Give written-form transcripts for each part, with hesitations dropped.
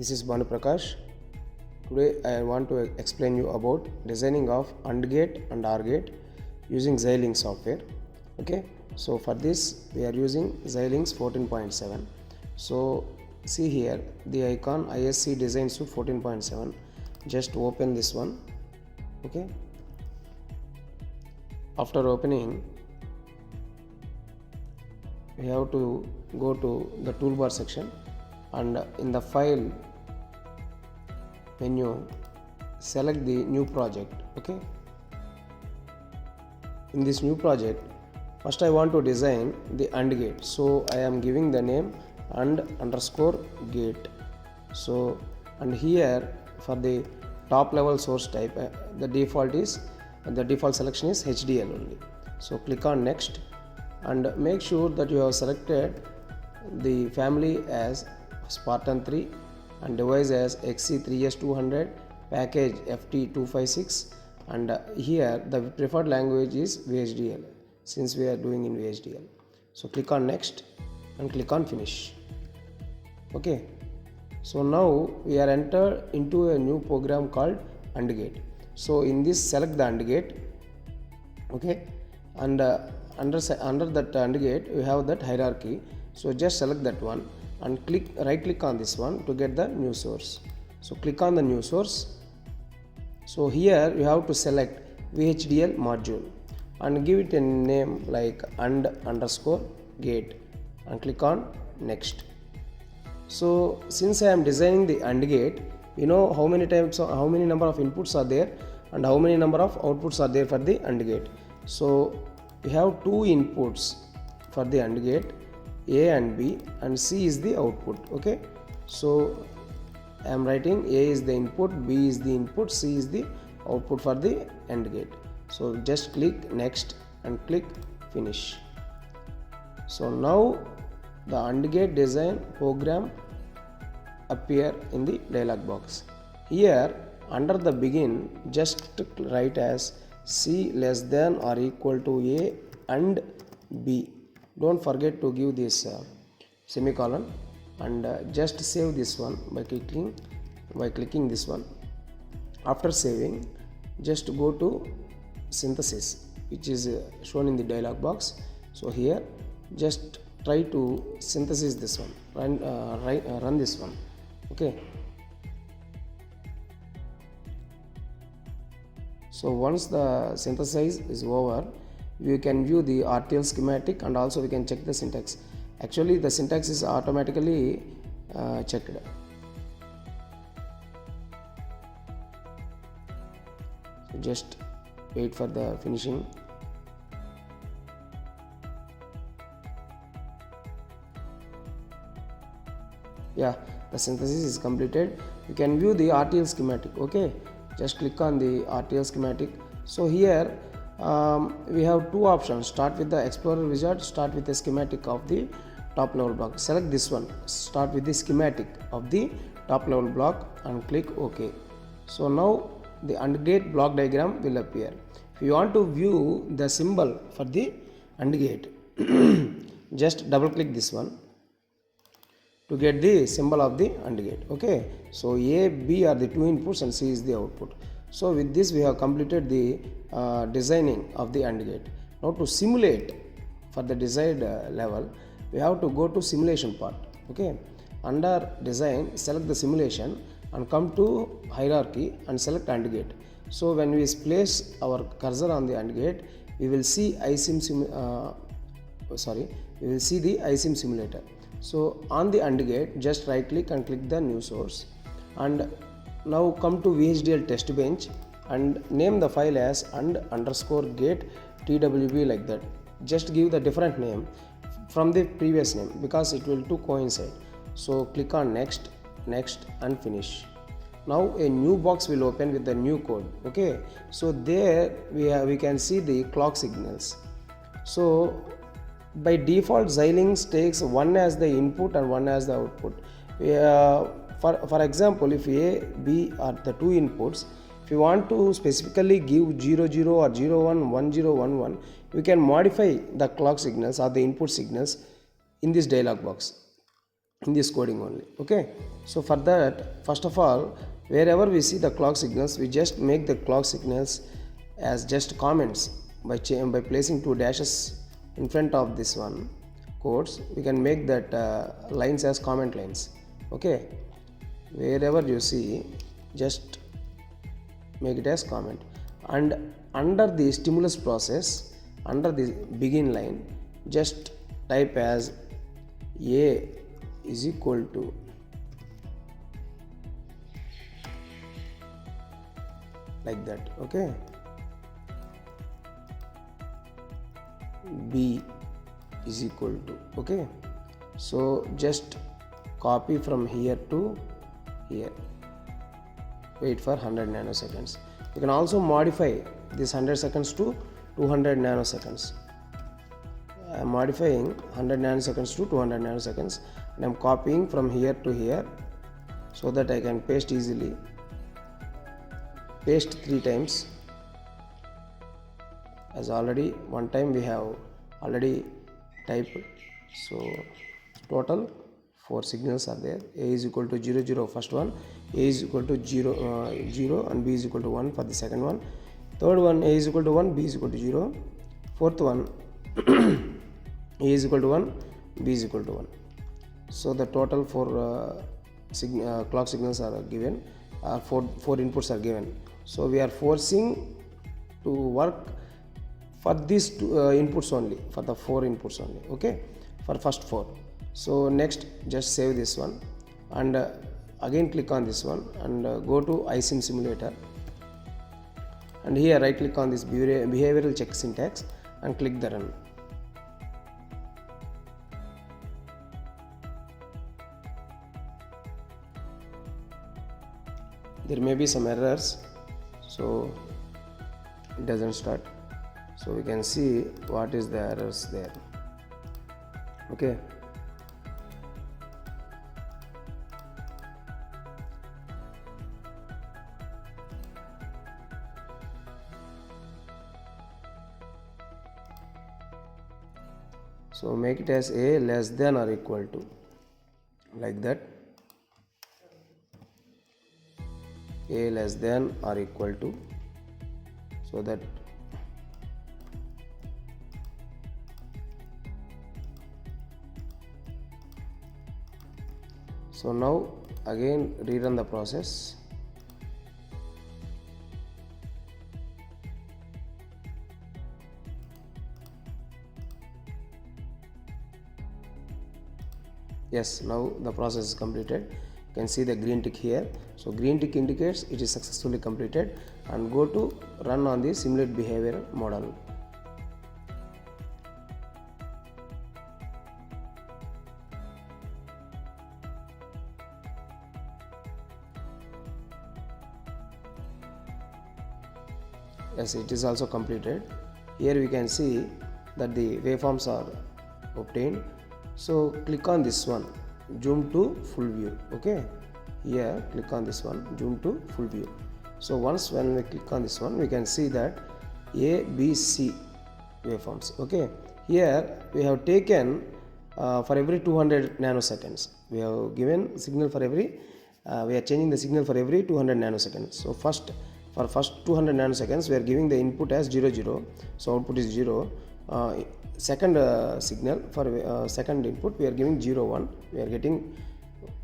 This is Banu Prakash. Today I want to explain you about designing of AND gate and OR gate using Xilinx software. Okay, so for this we are using Xilinx 14.7. So see here the icon ISC Design Suite 14.7. Just open this one. Okay, after opening we have to go to the toolbar section, and in the file menu select the new project. Okay, in this new project first I want to design the AND gate, so I am giving the name AND_gate. So and here for the top level source type the default selection is HDL only. So click on next and make sure that you have selected the family as Spartan 3 and device as XC3S200, package FT256, and here the preferred language is VHDL since we are doing in VHDL. So click on next and click on finish. Okay, so now we are entered into a new program called AND gate. So in this select the AND gate. Okay, and under that AND gate we have that hierarchy, so just select that one and right click on this one to get the new source. So click on the new source. So here you have to select VHDL module and give it a name like AND_gate and click on next. So since I am designing the AND gate, you know how many number of inputs are there and how many number of outputs are there for the AND gate. So we have two inputs for the AND gate, A and B, and C is the output. Okay, so I am writing A is the input, B is the input, C is the output for the AND gate. So just click next and click finish. So now the AND gate design program appear in the dialog box. Here under the begin just write as C less than or equal to A and B. Don't forget to give this semicolon, and just save this one by clicking this one. After saving, just go to synthesis, which is shown in the dialog box. So here just try to synthesize this one, run this one. Okay, so once the synthesis is over, you can view the RTL schematic and also we can check the syntax. Actually the syntax is automatically checked. So just wait for the finishing. Yeah, the synthesis is completed. You can view the RTL schematic. Okay, just click on the RTL schematic. So here we have two options: start with the Explorer wizard, start with the schematic of the top level block. Select this one, start with the schematic of the top level block and click OK. So now the AND gate block diagram will appear. If you want to view the symbol for the AND gate, just double click this one to get the symbol of the AND gate. Okay, so A, B are the two inputs and C is the output. So with this we have completed the designing of the AND gate. Now to simulate for the desired level, we have to go to simulation part. Okay, under design select the simulation and come to hierarchy and select AND gate. So when we place our cursor on the AND gate, we will see the iSIM simulator. So on the AND gate just right click and click the new source, and now come to VHDL test bench and name the file as AND_gate TWB like that. Just give the different name from the previous name because it will coincide. So click on next and finish. Now a new box will open with the new code. Okay, so there we can see the clock signals. So by default Xilinx takes one as the input and one as the output. For example, if A, B are the two inputs, if you want to specifically give 00 or 01, 1011, you can modify the clock signals or the input signals in this dialog box. in this coding only. Okay, so for that, first of all, wherever we see the clock signals, we just make the clock signals as just comments by placing two dashes in front of this one codes. We can make that lines as comment lines. Okay, wherever you see, just make it as comment. And under the stimulus process, under the begin line, just type as a is equal to like that. Okay, b is equal to. Okay, so just copy from here to here, wait for 100 nanoseconds. You can also modify this 100 seconds to 200 nanoseconds. I am modifying 100 nanoseconds to 200 nanoseconds, and I am copying from here to here so that I can paste easily. Paste 3 times, as already one time we have already typed. So total 4 signals are there. A is equal to 0 0 first one, A is equal to 0 and B is equal to 1 for the second one. Third one, A is equal to 1, B is equal to 0. Fourth one, A is equal to 1, B is equal to 1. So the total 4 clock signals are given, 4 inputs are given. So we are forcing to work for these inputs only, for the 4 inputs only. Okay, for first 4. So next, just save this one and again click on this one and go to iSim simulator, and here right click on this behavioral check syntax and click the run. There may be some errors, so it doesn't start. So we can see what is the errors there. Okay, so make it as a less than or equal to, like that. A less than or equal to, so that so now again rerun the process. Yes, now the process is completed. You can see the green tick here. So green tick indicates it is successfully completed, and go to run on the simulate behavior model. Yes, it is also completed. Here we can see that the waveforms are obtained. So click on this one, zoom to full view. Okay, here click on this one, zoom to full view. So once when we click on this one, we can see that A, B, C waveforms. Okay, here we have taken for every 200 nanoseconds. We have given signal for every, we are changing the signal for every 200 nanoseconds. So for first 200 nanoseconds, we are giving the input as 0 0. So output is 0. Second signal for second input, we are giving 0 1. We are getting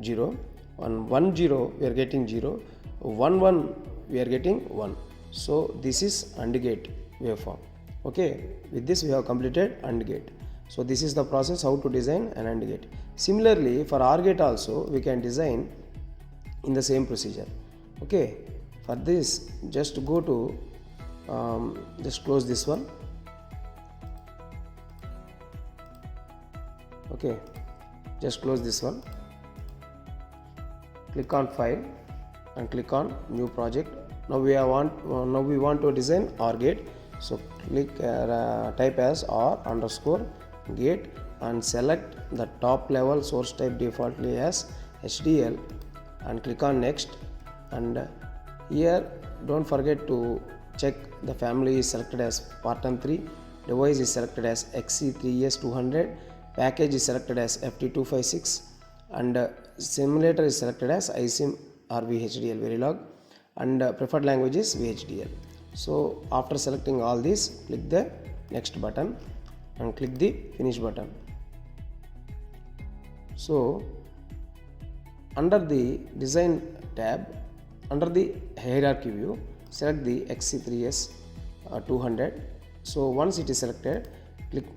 0. On 1 0, we are getting 0. 1 1, we are getting 1. So this is AND gate waveform. Okay, with this we have completed AND gate. So this is the process how to design an AND gate. Similarly, for OR gate also we can design in the same procedure. Okay, for this just go to just close this one. Okay, just close this one, click on file and click on new project. Now we want to design OR gate. So click type as OR underscore gate and select the top level source type defaultly as HDL and click on next. And here don't forget to check the family is selected as Spartan 3, device is selected as XC3S200, package is selected as FT256, and simulator is selected as iSIM or VHDL Verilog, and preferred language is VHDL. So after selecting all these, click the next button and click the finish button. So under the design tab, under the hierarchy view, select the XC3S 200. So once it is selected,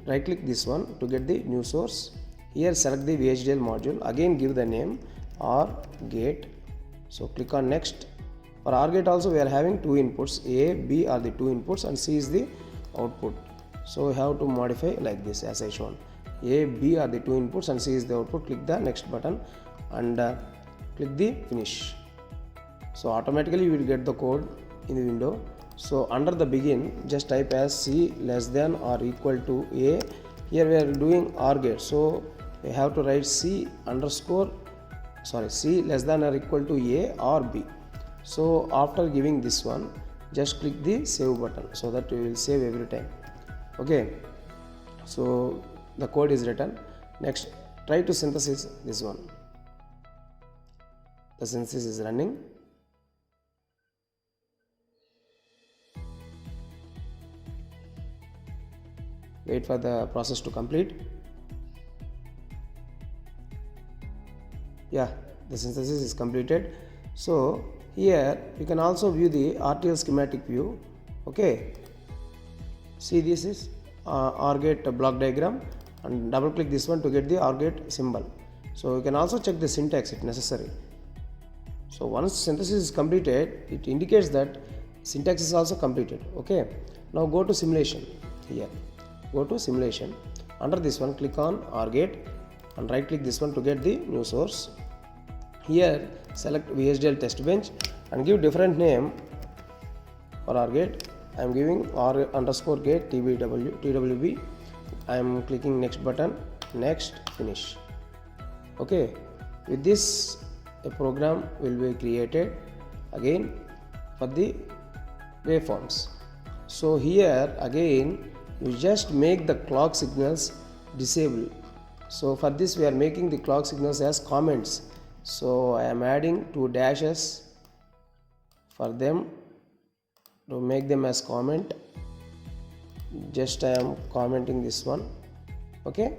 right click this one to get the new source. Here select the VHDL module, again give the name OR gate. So click on next. For OR gate also we are having two inputs, A, B are the two inputs and C is the output. So we have to modify like this as I shown. A, B are the two inputs and C is the output. Click the next button and click the finish. So automatically you will get the code in the window. So under the begin, just type as C less than or equal to A. Here we are doing OR gate, so we have to write C less than or equal to A or B. So after giving this one, just click the save button so that we will save every time. Okay, so the code is written. Next, try to synthesize this one. The synthesis is running. Wait for the process to complete. Yeah, the synthesis is completed. So here you can also view the RTL schematic view. Okay, see, this is OR gate block diagram, and double click this one to get the OR gate symbol. So you can also check the syntax if necessary. So once synthesis is completed, it indicates that syntax is also completed. Okay, now go to simulation. Here go to simulation. Under this one, click on OR gate and right click this one to get the new source. Here select VHDL test bench and give different name for OR gate. I am giving OR_gate TWB. I am clicking next button, next, finish. Okay, with this a program will be created again for the waveforms. So here again you just make the clock signals disable. So for this we are making the clock signals as comments. So I am adding two dashes for them to make them as comment. Just I am commenting this one. Okay,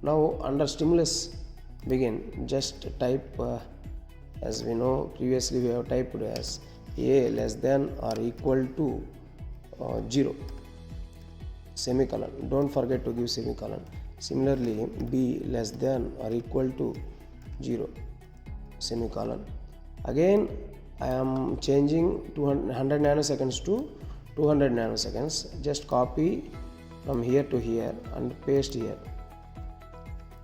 now under stimulus begin, just type as we know previously we have typed as A less than or equal to 0 semicolon. Don't forget to give semicolon. Similarly, B less than or equal to 0 semicolon. Again I am changing 100 nanoseconds to 200 nanoseconds. Just copy from here to here and paste here.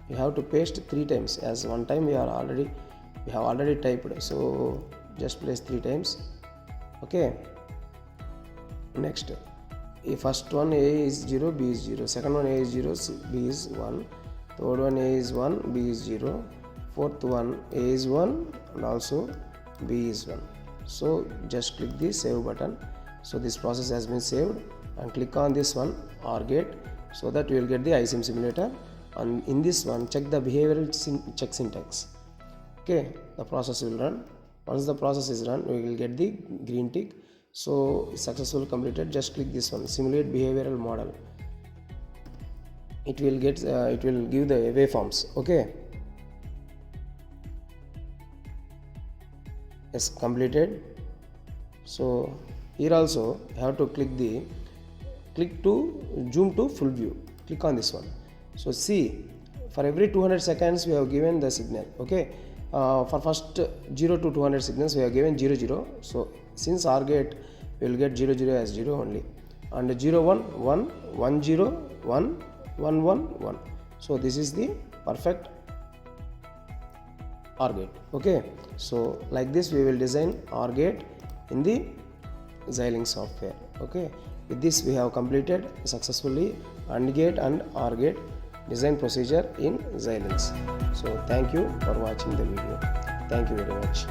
You have to paste 3 times, as one time we have already typed, so just place 3 times. Okay, next, first one A is 0, B is 0, second one A is 0, B is 1, third one A is 1, B is 0, fourth one A is 1 and also B is 1. So just click the save button. So this process has been saved, and click on this one OR gate so that you will get the iSIM simulator. And in this one, check the behavioral check syntax. Okay, the process will run. Once the process is run, we will get the green tick. So successfully completed. Just click this one, simulate behavioral model. It will give the waveforms. Okay, yes, completed. So here also you have to click to zoom to full view. Click on this one. So see, for every 200 seconds we have given the signal. Okay, for first 0 to 200 signals we have given 0 0. So since OR gate we will get 0 0 as 0 only, and 0 1 1 1 0 1 1 1 1. So this is the perfect OR gate. Okay, so like this we will design OR gate in the Xilinx software. Okay, with this we have completed successfully AND gate and OR gate design procedure in Xilinx. So thank you for watching the video. Thank you very much.